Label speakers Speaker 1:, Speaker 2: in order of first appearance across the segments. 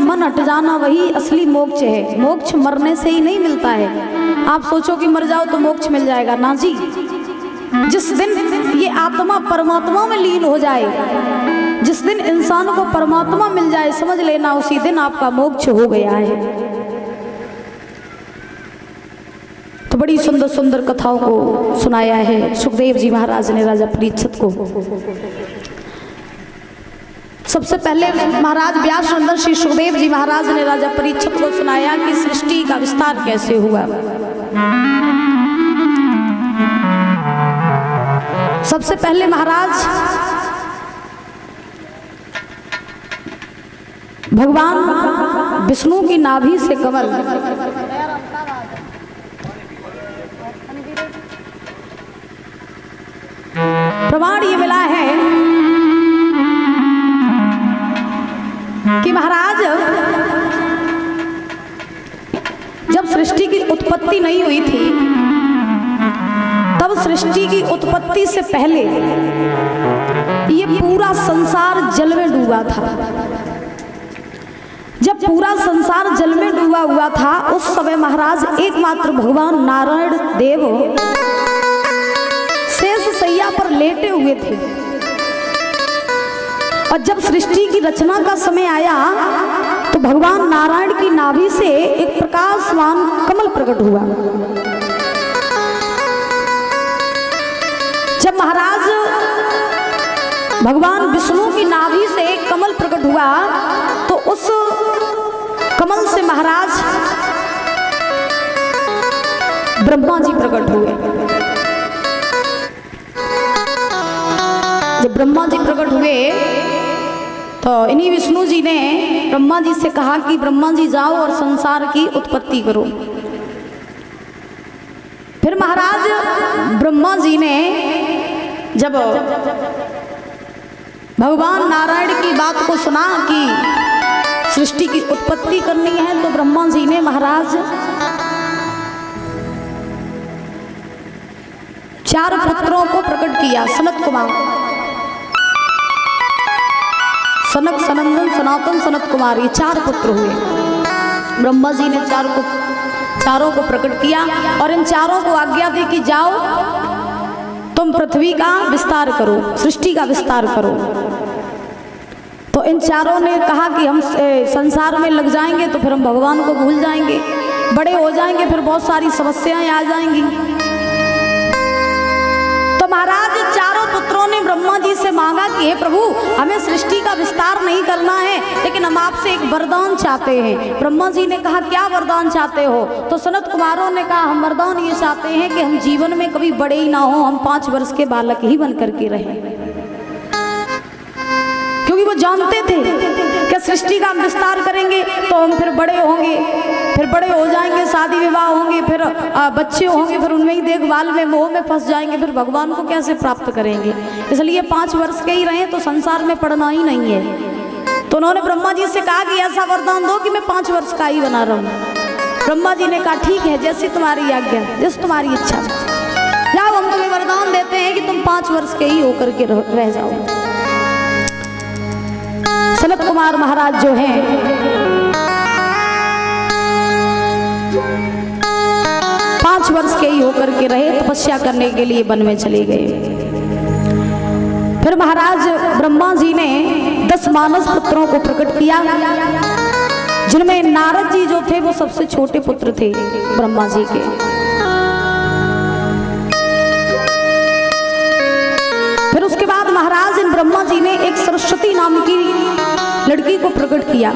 Speaker 1: मन हट जाना वही असली मोक्ष है। मोक्ष मरने से ही नहीं मिलता है। आप सोचो कि मर जाओ तो मोक्ष मिल जाएगा, ना जी। जिस दिन ये आत्मा परमात्मा में लीन हो जाए, जिस दिन इंसान को परमात्मा मिल जाए, समझ लेना उसी दिन आपका मोक्ष हो गया है। तो बड़ी सुंदर सुंदर कथाओं को सुनाया है सुखदेव जी महाराज ने राजा परीक्षित को। सबसे पहले महाराज व्यास नंदन श्री सुखदेव जी महाराज ने राजा परीक्षित को सुनाया कि सृष्टि का विस्तार कैसे हुआ। सबसे पहले महाराज भगवान विष्णु की नाभि से कमल, प्रमाण ये मिला है कि महाराज जब सृष्टि की उत्पत्ति नहीं हुई थी, तब सृष्टि की उत्पत्ति से पहले ये पूरा संसार जल में डूबा था। जब पूरा संसार जल में डूबा हुआ था, उस समय महाराज एकमात्र भगवान नारायण देव शेष सैया पर लेटे हुए थे। और जब सृष्टि की रचना का समय आया तो भगवान नारायण की नाभि से एक प्रकाशवान कमल प्रकट हुआ। जब महाराज भगवान विष्णु की नाभि से एक कमल प्रकट हुआ तो उस कमल से महाराज ब्रह्मा जी प्रकट हुए। जब ब्रह्मा जी प्रकट हुए तो इन्हीं विष्णु जी ने ब्रह्मा जी से कहा कि ब्रह्मा जी जाओ और संसार की उत्पत्ति करो। फिर महाराज ब्रह्मा जी ने जब भगवान नारायण की बात को सुना कि सृष्टि की उत्पत्ति करनी है, तो ब्रह्मा जी ने महाराज 4 पुत्रों को प्रकट किया। सनत कुमार, सनक, सनंदन, सनातन, सनत कुमार, ये 4 पुत्र हुए। ब्रह्मा जी ने चारों को प्रकट किया और इन चारों को आज्ञा दी कि जाओ तुम पृथ्वी का विस्तार करो, सृष्टि का विस्तार करो। तो इन चारों ने कहा कि हम संसार में लग जाएंगे तो फिर हम भगवान को भूल जाएंगे, बड़े हो जाएंगे, फिर बहुत सारी समस्याएं आ जाएंगी। तो महाराज चारों पुत्रों ने ब्रह्मा जी से मांगा कि हे प्रभु, हमें सृष्टि का विस्तार नहीं करना है, लेकिन हम आपसे एक वरदान चाहते हैं। ब्रह्मा जी ने कहा क्या वरदान चाहते हो? तो सनत कुमारों ने कहा हम वरदान ये चाहते हैं कि हम जीवन में कभी बड़े ही ना हो, हम 5 वर्ष के बालक ही बन करके रहें। क्योंकि वो जानते थे कि सृष्टि का हम विस्तार करेंगे तो हम फिर बड़े होंगे, फिर बड़े हो जाएंगे, शादी विवाह होंगे, फिर बच्चे होंगे, फिर उनमें ही देखभाल में मोह में फंस जाएंगे, फिर भगवान को कैसे प्राप्त करेंगे। इसलिए 5 वर्ष के ही रहें तो संसार में पढ़ना ही नहीं है। तो उन्होंने ब्रह्मा जी से कहा कि ऐसा वरदान दो कि मैं 5 वर्ष का ही बना रहूं। ब्रह्मा जी ने कहा ठीक है, जैसी तुम्हारी आज्ञा, जैसी तुम्हारी इच्छा, जाओ हम तुम्हें वरदान देते हैं कि तुम 5 वर्ष के ही होकर के रह जाओ। सनत कुमार महाराज जो हैं 5 वर्ष के ही होकर के रहे, तपस्या करने के लिए वन में चले गए। फिर महाराज ब्रह्मा जी ने 10 मानस पुत्रों को प्रकट किया, जिनमें नारद जी जो थे वो सबसे छोटे पुत्र थे ब्रह्मा जी के। फिर उसके बाद महाराज इन ब्रह्मा जी ने एक सरस्वती नाम की लड़की को प्रकट किया।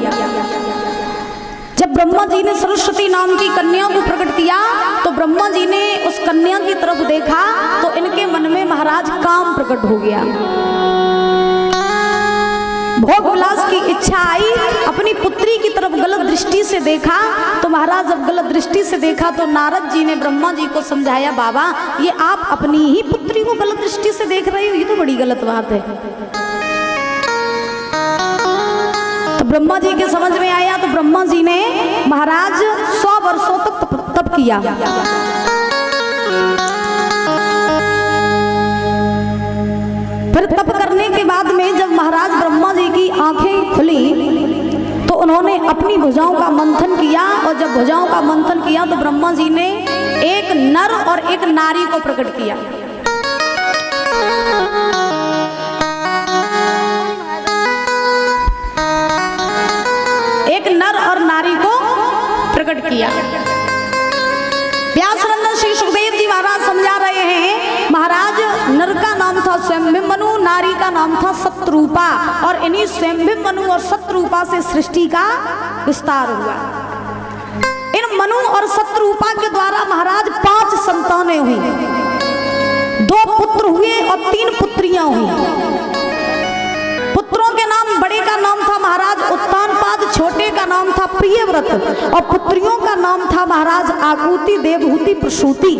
Speaker 1: जब ब्रह्मा जी ने सरस्वती नाम की कन्या को प्रकट किया तो ब्रह्मा जी ने उस कन्या की तरफ देखा तो इनके मन में महाराज काम प्रकट हो गया। भोग विलास की इच्छा आई, अपनी पुत्री की तरफ गलत दृष्टि से देखा। तो महाराज जब गलत दृष्टि से देखा तो नारद जी ने ब्रह्मा जी को समझाया, बाबा ये आप अपनी ही पुत्री को गलत दृष्टि से देख रहे हो, ये तो बड़ी गलत बात है। तो ब्रह्मा जी के समझ में आया तो ब्रह्मा जी ने महाराज 100 वर्षों तक तप किया। फिर तप करने के बाद में जब महाराज ब्रह्मा जी की आंखें खुली तो उन्होंने अपनी भुजाओं का मंथन किया, और जब भुजाओं का मंथन किया तो ब्रह्मा जी ने एक नर और एक नारी को प्रकट किया। एक नर और नारी को प्रकट किया। व्यासनंदन श्री सुखदेव जी महाराज समझा रहे हैं, महाराज नर का नाम था स्वयंभू, नारी का नाम था सतरूपा, और इन्हीं स्वयंभू और सतरूपा से सृष्टि का विस्तार हुआ। इन मनु और सतरूपा के द्वारा महाराज 5 संतानें हुई, 2 पुत्र हुए और 3 पुत्रियां हुई। पुत्रों के नाम, बड़े का नाम था महाराज उत्तानपाद, छोटे का नाम था प्रियव्रत, और पुत्रियों का नाम था महाराज आकुति, देवहूति, प्रसूति।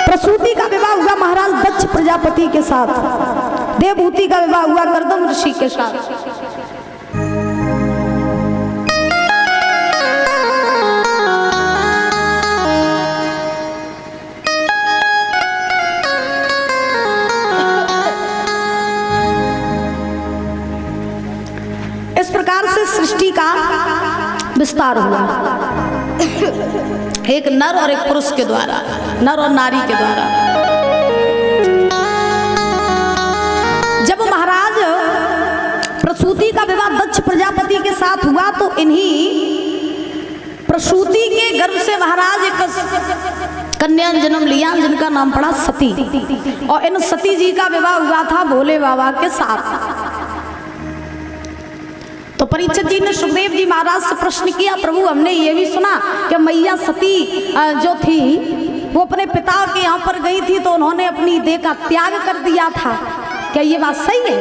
Speaker 1: प्रसूति का विवाह हुआ महाराज दक्ष प्रजापति के साथ, देवहूति का विवाह हुआ कर्दम ऋषि के साथ। इस प्रकार से सृष्टि का विस्तार हुआ, एक नर और एक पुरुष के द्वारा, नर और नारी के द्वारा। जब महाराज प्रसूति का विवाह दक्ष प्रजापति के साथ हुआ तो इन्हीं प्रसूति के गर्भ से महाराज एक कन्या जन्म लिया, जिनका नाम पड़ा सती, और इन सती जी का विवाह हुआ था भोले बाबा के साथ। तो परीक्षित जी ने सुखदेव जी महाराज से प्रश्न किया, प्रभु हमने ये भी सुना कि मैया सती जो थी वो अपने पिता के यहाँ पर गई थी तो उन्होंने अपनी देह का त्याग कर दिया था, क्या ये बात सही है?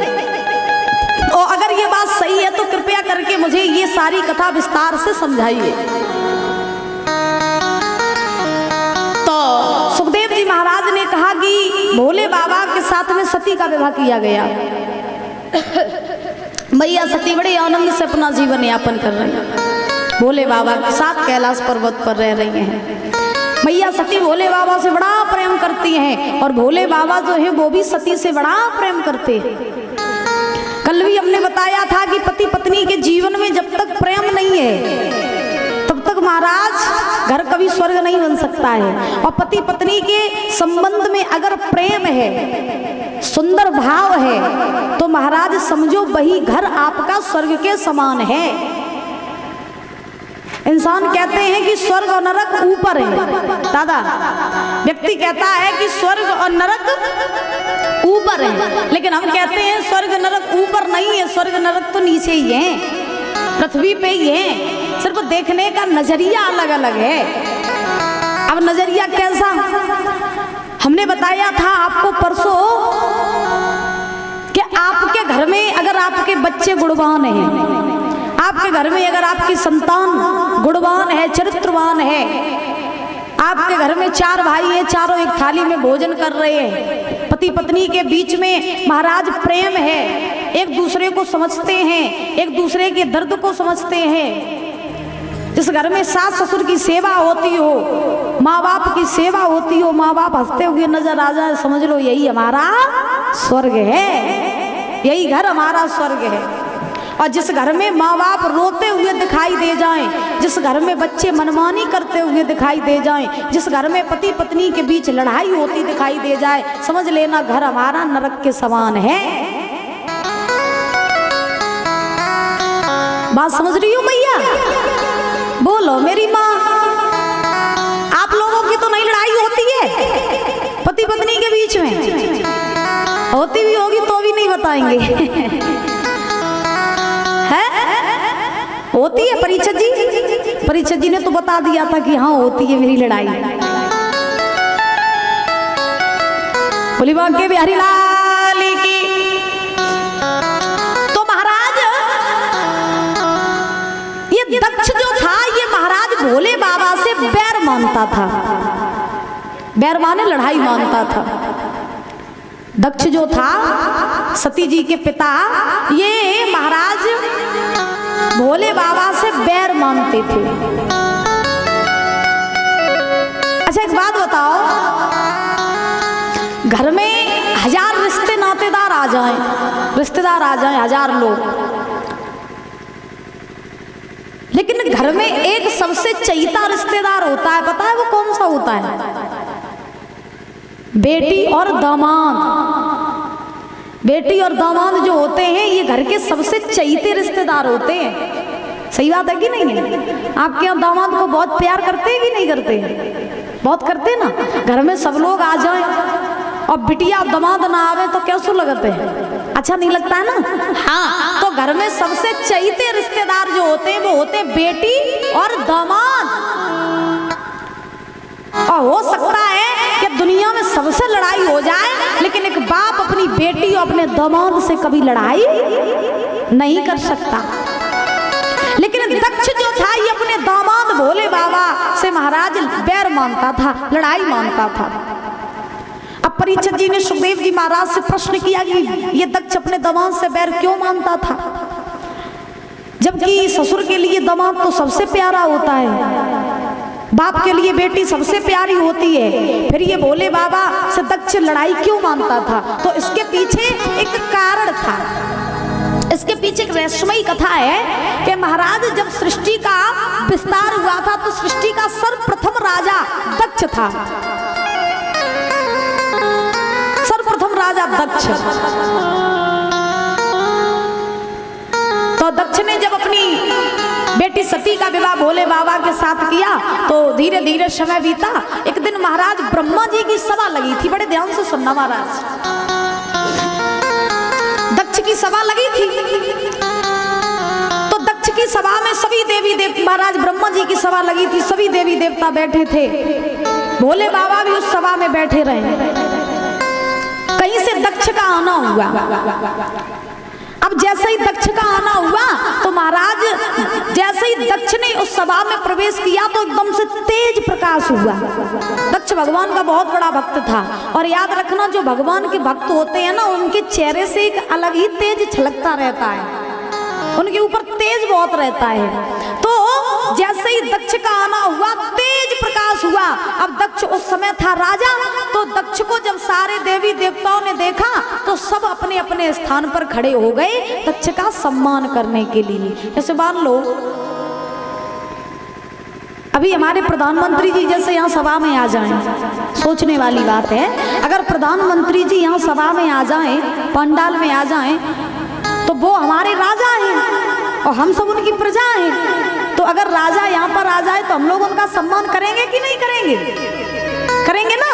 Speaker 1: और अगर ये बात सही है तो कृपया करके मुझे ये सारी कथा विस्तार से समझाइए। तो सुखदेव जी महाराज ने कहा कि भोले बाबा के साथ में सती का विवाह किया गया। मैया सती बड़े आनंद से अपना जीवन यापन कर रही हैं, भोले बाबा के साथ कैलाश पर्वत पर रह रही हैं। मैया सती भोले बाबा से बड़ा प्रेम करती हैं, और भोले बाबा जो है वो भी सती से बड़ा प्रेम करते हैं। कल भी हमने बताया था कि पति पत्नी के जीवन में जब तक प्रेम नहीं है तब तक महाराज घर कभी स्वर्ग नहीं बन सकता है, और पति पत्नी के संबंध में अगर प्रेम है, सुंदर भाव है, तो महाराज समझो वही घर आपका स्वर्ग के समान है। इंसान कहते हैं कि स्वर्ग और नरक ऊपर है, दादा व्यक्ति कहता है कि स्वर्ग और नरक ऊपर है, लेकिन हम कहते हैं स्वर्ग नरक ऊपर नहीं है, स्वर्ग नरक तो नीचे ही है, पृथ्वी पे ही है, सिर्फ देखने का नजरिया अलग अलग है। अब नजरिया कैसा, हमने बताया था आपको परसों कि आपके घर में अगर आपके बच्चे गुणवान हैं, आपके घर में अगर आपकी संतान गुणवान है, चरित्रवान है, आपके घर में 4 भाई हैं, चारों एक थाली में भोजन कर रहे हैं, पति पत्नी के बीच में महाराज प्रेम है, एक दूसरे को समझते हैं, एक दूसरे के दर्द को समझते हैं, जिस घर में सास ससुर की सेवा होती हो, माँ बाप की सेवा होती हो, माँ बाप हंसते हुए नजर आ जाए, समझ लो यही हमारा स्वर्ग है, यही घर हमारा स्वर्ग है। और जिस घर में माँ बाप रोते हुए दिखाई दे जाएं, जिस घर में बच्चे मनमानी करते हुए दिखाई दे जाएं, जिस घर में पति पत्नी के बीच लड़ाई होती दिखाई दे जाए, समझ लेना घर हमारा नरक के समान है। बात समझ रही हो भैया? बोलो मेरी माँ, आप लोगों की तो नहीं लड़ाई होती है पति पत्नी के बीच में? होती भी होगी तो भी नहीं बताएंगे है? होती है। परीक्षित जी ने तो बता दिया था कि हाँ होती है मेरी लड़ाई। बोली बांके बिहारी लाल की। तो महाराज ये दक्ष जो था ये महाराज भोले बाबा से बैर मानता था, बैर माने लड़ाई मानता था। दक्ष जो था सती जी के पिता, ये महाराज भोले बाबा से बैर मानते थे। अच्छा एक बात बताओ, घर में 1000 रिश्ते नातेदार आ जाएं, रिश्तेदार आ जाएं 1000 लोग, लेकिन घर में एक सबसे चहीता रिश्तेदार होता है, पता है वो कौन सा होता है? बेटी और दामाद। बेटी और दामाद जो होते हैं ये घर के सबसे चहीते रिश्तेदार होते हैं। सही बात है कि नहीं है? आपके यहाँ दामाद को बहुत प्यार करते हैं कि नहीं करते? बहुत करते ना। घर में सब लोग आ जाएं और बिटिया दामाद ना आवे तो कैसे लगते हैं? अच्छा नहीं लगता है ना? हाँ, तो घर में सबसे चहीते रिश्तेदार जो होते हैं वो होते हैं बेटी और दामाद। और हो सकता है कि दुनिया में सबसे लड़ाई हो जाए, लेकिन एक बाप अपनी बेटी और अपने दामाद से कभी लड़ाई नहीं कर सकता। लेकिन दक्ष जो था ये अपने दामाद भोले बाबा से महाराज बैर मानता था, लड़ाई मानता था। अब परीक्षित जी ने सुखदेव जी महाराज से प्रश्न किया कि ये दक्ष अपने दामाद से बैर क्यों मानता था, जबकि ससुर के लिए दामाद तो सबसे प्यारा होता है, बाप के लिए बेटी सबसे प्यारी होती है, फिर ये भोले बाबा से दक्ष लड़ाई क्यों मानता था? तो इसके पीछे एक कारण था, इसके पीछे एक रहस्यमयी कथा है कि महाराज जब सृष्टि का विस्तार हुआ था तो सृष्टि का सर्वप्रथम राजा दक्ष था, सर्वप्रथम राजा दक्ष। तो दक्ष ने जब अपनी बेटी सती का विवाह भोले बाबा के साथ किया तो धीरे धीरे समय बीता। एक दिन महाराज ब्रह्मा जी की सभा लगी थी, बड़े ध्यान से सुनना महाराज, दक्ष की सभा लगी थी। तो दक्ष की सभा में सभी देवी देवता, महाराज ब्रह्मा जी की सभा लगी थी, सभी देवी देवता बैठे थे, भोले बाबा भी उस सभा में बैठे रहे। कहीं से दक्ष का आना हुआ। अब जैसे ही दक्ष का आना हुआ तो महाराज जैसे ही दक्ष ने उस सभा में प्रवेश किया तो एकदम से तेज प्रकाश हुआ। दक्ष भगवान का बहुत बड़ा भक्त था, और याद रखना जो भगवान के भक्त होते हैं ना उनके चेहरे से एक अलग ही तेज छलकता रहता है, उनके ऊपर तेज बहुत रहता है। तो जैसे ही दक्ष का आना हुआ तेज प्रकाश हुआ। अब दक्ष उस समय था राजा, तो दक्ष को जब सारे देवी देवताओं ने देखा तो सब अपने अपने स्थान पर खड़े हो गए दक्ष का सम्मान करने के लिए। जैसे मान लो अभी हमारे प्रधानमंत्री जी जैसे यहाँ सभा में आ जाएं, सोचने वाली बात है, अगर प्रधानमंत्री जी यहाँ सभा में आ जाएं, पंडाल में आ जाएं, तो वो हमारे राजा हैं और हम सब उनकी प्रजा हैं। तो अगर राजा यहाँ पर आ जाए तो हम लोग उनका सम्मान करेंगे कि नहीं करेंगे? करेंगे ना।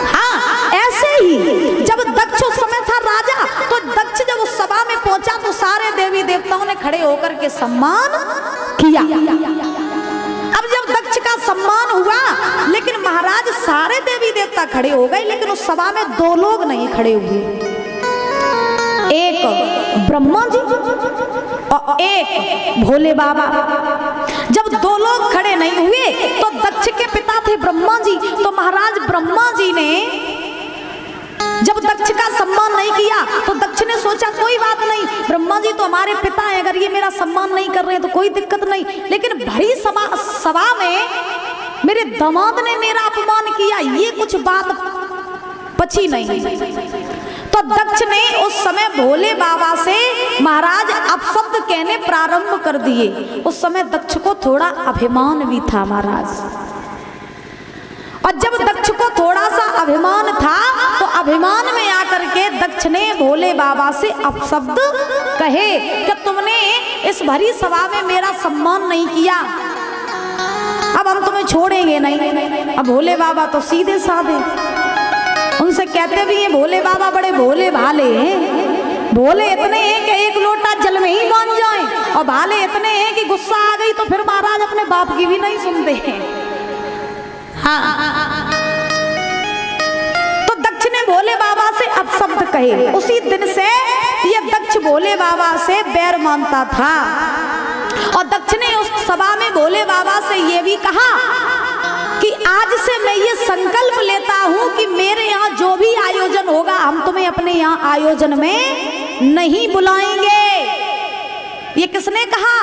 Speaker 1: हाँ, ऐसे ही जब दक्ष उस समय था राजा, तो दक्ष जब उस सभा में पहुंचा तो सारे देवी देवताओं ने खड़े होकर के सम्मान किया। अब जब दक्ष का सम्मान हुआ, लेकिन महाराज सारे देवी देवता खड़े हो गए, लेकिन उस सभा में 2 लोग नहीं खड़े हुए, एक ब्रह्मा जी और एक भोले बाबा। जब 2 लोग खड़े नहीं हुए तो दक्ष के पिता थे ब्रह्मा जी, तो महाराज ब्रह्मा जी ने जब दक्ष का सम्मान नहीं किया तो दक्ष ने सोचा कोई बात नहीं, ब्रह्मा जी तो हमारे पिता हैं, अगर ये मेरा सम्मान नहीं कर रहे हैं तो कोई दिक्कत नहीं, लेकिन भरी सभा में मेरे दामाद ने मेरा अपमान किया, ये कुछ बात बची नहीं। तो दक्ष ने उस समय भोले बाबा से महाराज अपशब्द कहने प्रारंभ कर दिए। उस समय दक्ष को थोड़ा अभिमान भी था महाराज, और जब दक्ष को थोड़ा सा अभिमान था तो अभिमान में आकर के दक्ष ने भोले बाबा से अपशब्द कहे कि तुमने इस भरी सभा में मेरा सम्मान नहीं किया, अब हम तुम्हें छोड़ेंगे नहीं। अब भोले बाबा तो सीधे साधे, उनसे कहते भी हैं भोले बाबा बड़े भोले भाले हैं, भोले इतने हैं कि एक लोटा जल में ही बांध जाएं, और भाले इतने हैं कि गुस्सा आ गई तो फिर महाराज अपने बाप की भी नहीं सुनते हैं। हाँ, तो दक्ष ने भोले बाबा से अपशब्द कहे। उसी दिन से ये दक्ष भोले बाबा से बैर मानता था, और दक्ष ने उस सभा में भोले बाबा से ये भी कहा कि आज से मैं ये संकल्प लेता हूं कि मेरे यहाँ जो भी आयोजन होगा हम तुम्हें अपने यहाँ आयोजन में नहीं बुलाएंगे। ये किसने कहा?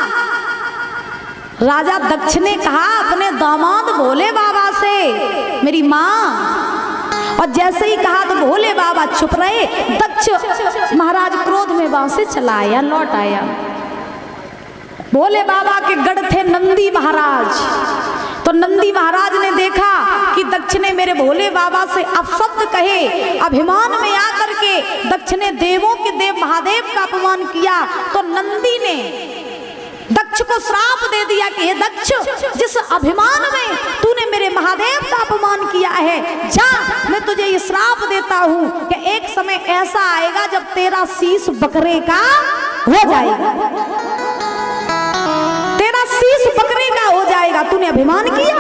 Speaker 1: राजा दक्ष ने कहा अपने दामाद भोले बाबा से, मेरी माँ। और जैसे ही कहा तो भोले बाबा चुप रहे। दक्ष महाराज क्रोध में वहां से चला आया, लौट आया। भोले बाबा के गढ़ थे नंदी महाराज। तो नंदी महाराज ने देखा कि दक्ष ने मेरे भोले बाबा से अपशब्द कहे, अभिमान में आकर के दक्ष ने देवों के देव महादेव का अपमान किया। तो नंदी ने दक्ष को श्राप दे दिया कि हे दक्ष, जिस अभिमान में तूने मेरे महादेव का अपमान किया है, जा, मैं तुझे ये श्राप देता हूं कि एक समय ऐसा आएगा जब तेरा शीश बकरे का हो जाएगा, तेरा शीश बकरे का हो जाएगा। तूने अभिमान किया,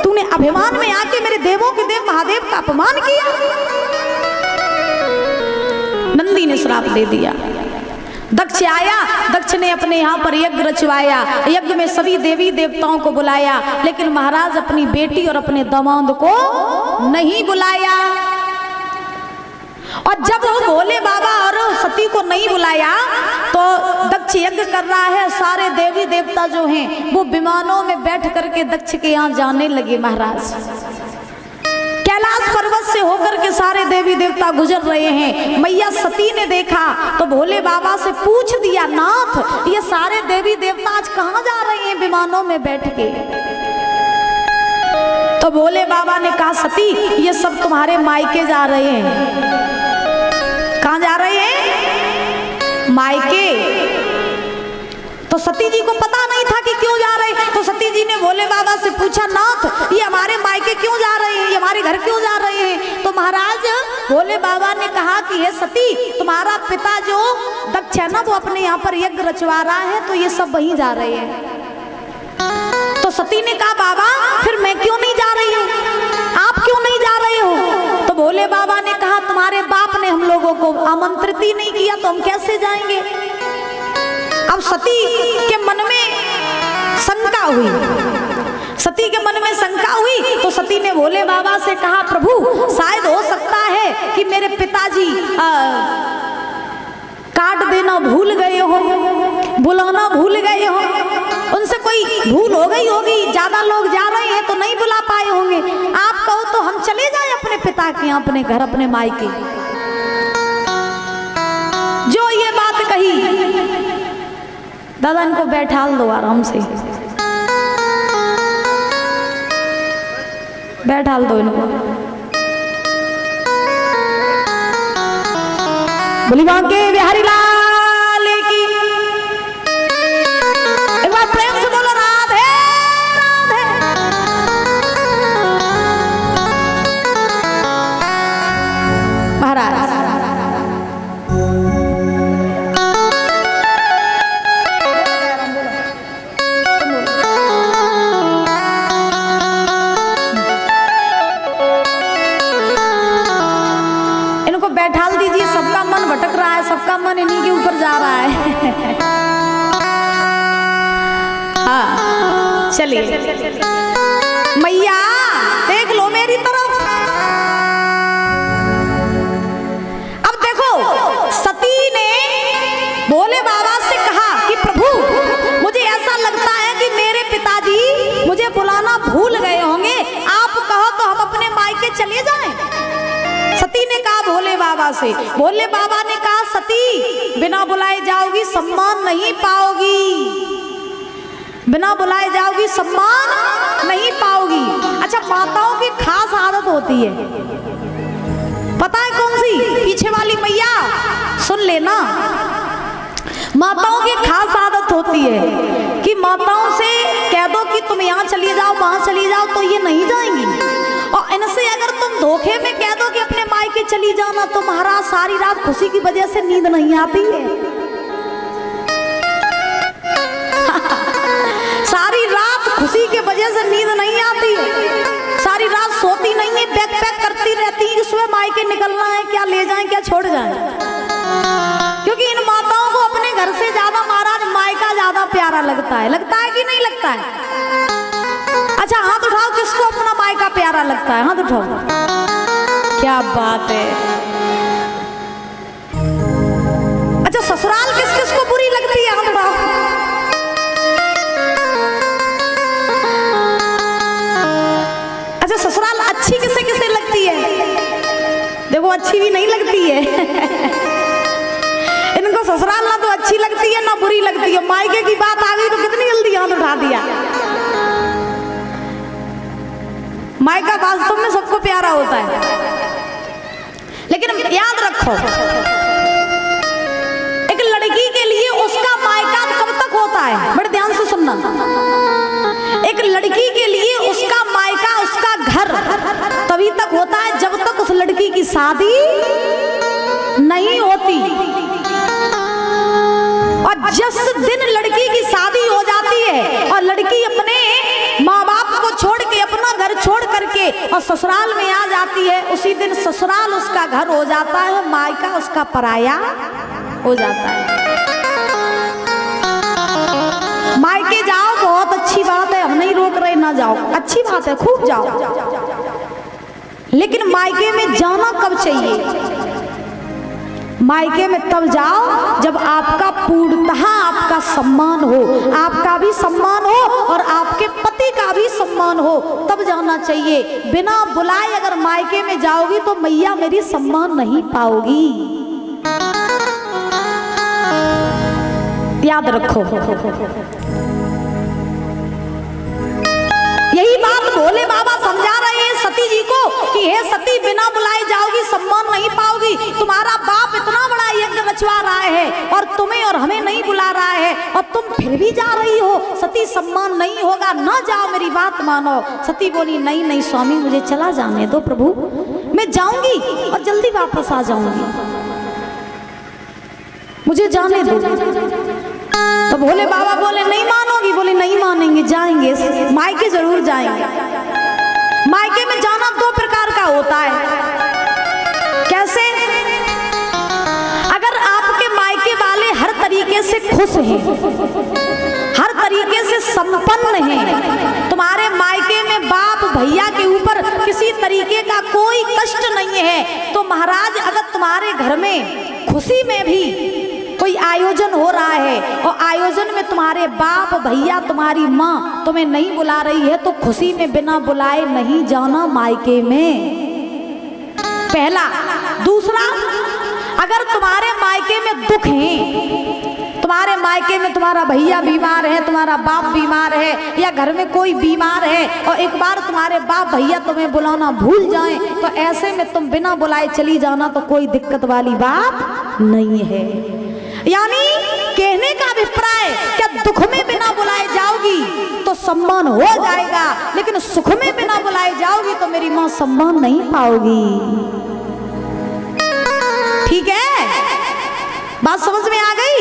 Speaker 1: तूने अभिमान में आके मेरे देवों के देव महादेव का अपमान किया। नंदी ने श्राप दे दिया। दक्ष आया, दक्ष ने अपने यहाँ पर यज्ञ रचवाया। यज्ञ में सभी देवी देवताओं को बुलाया, लेकिन महाराज अपनी बेटी और अपने दामाद को नहीं बुलाया। और जब वो भोले बाबा और सती को नहीं बुलाया तो दक्ष यज्ञ कर रहा है। सारे देवी देवता जो हैं वो विमानों में बैठ करके दक्ष के यहाँ जाने लगे। महाराज कैलाश पर्वत से होकर के सारे देवी देवता गुजर रहे हैं। मैया सती ने देखा तो भोले बाबा से पूछ दिया, नाथ ये सारे देवी देवता आज कहाँ जा रहे हैं विमानों में बैठ के? तो भोले बाबा ने कहा, सती ये सब तुम्हारे मायके जा रहे हैं। कहाँ जा रहे हैं? मायके। तो सती जी को पता नहीं था कि क्यों जा रहे हैं। तो सती जी ने भोले बाबा से पूछा, नाथ ये हमारे मायके क्यों जा रहे हैं, ये हमारे घर क्यों जा रहे हैं? तो महाराज भोले बाबा ने कहा कि हे सती, तुम्हारा पिता जो दक्ष है ना, वो अपने यहाँ पर यज्ञ रचवा रहा है, तो ये सब वहीं जा रहे हैं। तो सती ने कहा, बाबा फिर मैं क्यों नहीं जा रही हूँ, आप क्यों नहीं जा रहे हो? तो भोले बाबा ने कहा, तुम्हारे बाप ने हम लोगों को आमंत्रित ही नहीं किया तो हम कैसे जाएंगे? अब सती के मन में शंका हुई। सती के मन में शंका हुई तो सती ने भोले बाबा से कहा, प्रभु शायद हो सकता है कि मेरे पिताजी काट देना भूल गए हो, बुलाना भूल गए हो, उनसे कोई भूल हो गई होगी, ज्यादा लोग जा रहे हैं तो नहीं बुला पाए होंगे। आप कहो तो हम चले जाएं अपने पिता के यहाँ, अपने घर, अपने मायके। जो ये बात कही, दादा इनको बैठाल दो आराम से, बैठाल दो इनको। बोली बांके बिहारी लाल की, एक बार प्रेम से बोलो राधे राधे। महाराज बैठाल दीजिए, सबका मन भटक रहा है, सबका मन इन्हीं के ऊपर जा रहा है। हाँ चलिए, मैया देख लो मेरी तरफ। अब देखो, सती ने भोले बाबा से कहा कि प्रभु मुझे ऐसा लगता है कि मेरे पिताजी मुझे बुलाना भूल गए होंगे, आप कहो तो हम अपने मायके चले जाएं। सती ने कहा भोले बाबा से। भोले बाबा ने कहा, सती बिना बुलाए जाओगी सम्मान नहीं पाओगी, बिना बुलाए जाओगी सम्मान नहीं पाओगी। अच्छा, माताओं की खास आदत होती है, पता है कौन सी? पीछे वाली मैया सुन लेना। माताओं की खास आदत होती है कि माताओं से कह दो कि तुम यहाँ चली जाओ, वहां चली जाओ, तो ये नहीं जाएंगी। और इनसे अगर तुम धोखे में कह दो कि अपने मायके चली जाना, तो महाराज सारी रात खुशी की वजह से नींद नहीं आती है। सारी रात खुशी की वजह से नींद नहीं आती है, सारी रात सोती नहीं है, बैग पैक करती रहती है कि सुबह मायके निकलना है, क्या ले जाएं क्या छोड़ जाएं। क्योंकि इन माताओं को अपने घर से ज्यादा महाराज मायका ज्यादा प्यारा लगता है। लगता है कि नहीं लगता है? अच्छा हाथ उठाओ, किसको अपना मायका प्यारा लगता है? हाथ उठाओ। क्या बात है। अच्छा, ससुराल किस किस को बुरी लगती है? हाथ उठाओ। अच्छा, ससुराल अच्छी किसे किसे लगती है? अच्छी भी नहीं लगती है। इनको ससुराल ना तो अच्छी लगती है ना बुरी लगती है, मायके की बात आ गई तो कितनी जल्दी हाथ उठा दिया। मायका वास्तव में सबको प्यारा होता है, लेकिन याद रखो एक लड़की के लिए उसका मायका कब तक होता है, बड़े ध्यान से सुनना। एक लड़की के लिए उसका मायका, उसका घर तभी तक होता है जब तक उस लड़की की शादी नहीं होती। और जिस दिन लड़की की शादी हो जाती है और लड़की अपने माँ बाप को छोड़ के, अपना घर छोड़ करके और ससुराल में आ जाती है, उसी दिन ससुराल उसका घर हो जाता है, मायका उसका पराया हो जाता है। मायके जाओ बहुत अच्छी बात है, हम नहीं रोक रहे, ना जाओ, अच्छी बात है, खूब जाओ, लेकिन मायके में जाना कब चाहिए? मायके में तब जाओ जब आपका पूर्णतः आपका सम्मान हो, आपका भी सम्मान हो और आपके पति का भी सम्मान हो, तब जाना चाहिए। बिना बुलाए अगर मायके में जाओगी तो मैया मेरी सम्मान नहीं पाओगी, याद रखो। यही बात भोले बाबा समझा रहे हैं सती जी को कि हे सती, बिना बुलाए जाओगी सम्मान नहीं पाओगी। तुम्हारा बाप इतना बड़ा यज्ञ रचवा रहा है और तुम्हें और हमें नहीं बुला रहा है और तुम फिर भी जा रही हो, सती सम्मान नहीं होगा, ना जाओ, मेरी बात मानो। सती बोली नहीं नहीं स्वामी, मुझे चला जाने दो प्रभु, मैं जाऊंगी और जल्दी वापस आ जाऊंगी, मुझे जाने दो। तो भोले बाबा बोले नहीं मानोगी? बोले नहीं मानेंगे, जाएंगे, मायके जरूर जाएंगे। मायके में जाना दो प्रकार का होता है। कैसे? अगर आपके मायके वाले हर तरीके से खुश हैं, हर तरीके से संपन्न हैं, तुम्हारे मायके में बाप भैया के ऊपर किसी तरीके का कोई कष्ट नहीं है, तो महाराज अगर तुम्हारे घर में खुशी में भी कोई आयोजन हो रहा है और आयोजन में तुम्हारे बाप भैया, तुम्हारी माँ तुम्हें नहीं बुला रही है, तो खुशी में बिना बुलाए नहीं जाना मायके में, पहला। दूसरा, अगर तुम्हारे मायके में दुख है, तुम्हारे मायके में तुम्हारा भैया बीमार है, तुम्हारा बाप बीमार है, या घर में कोई बीमार है और एक बार तुम्हारे बाप भैया तुम्हें बुलाना भूल जाएं, तो ऐसे में तुम बिना बुलाए चली जाना, तो कोई दिक्कत वाली बात नहीं है। यानी कहने का अभिप्राय, क्या दुख में बिना बुलाए जाओगी तो सम्मान हो जाएगा, लेकिन सुख में बिना बुलाए जाओगी तो मेरी मां सम्मान नहीं पाओगी। ठीक है, बात समझ में आ गई?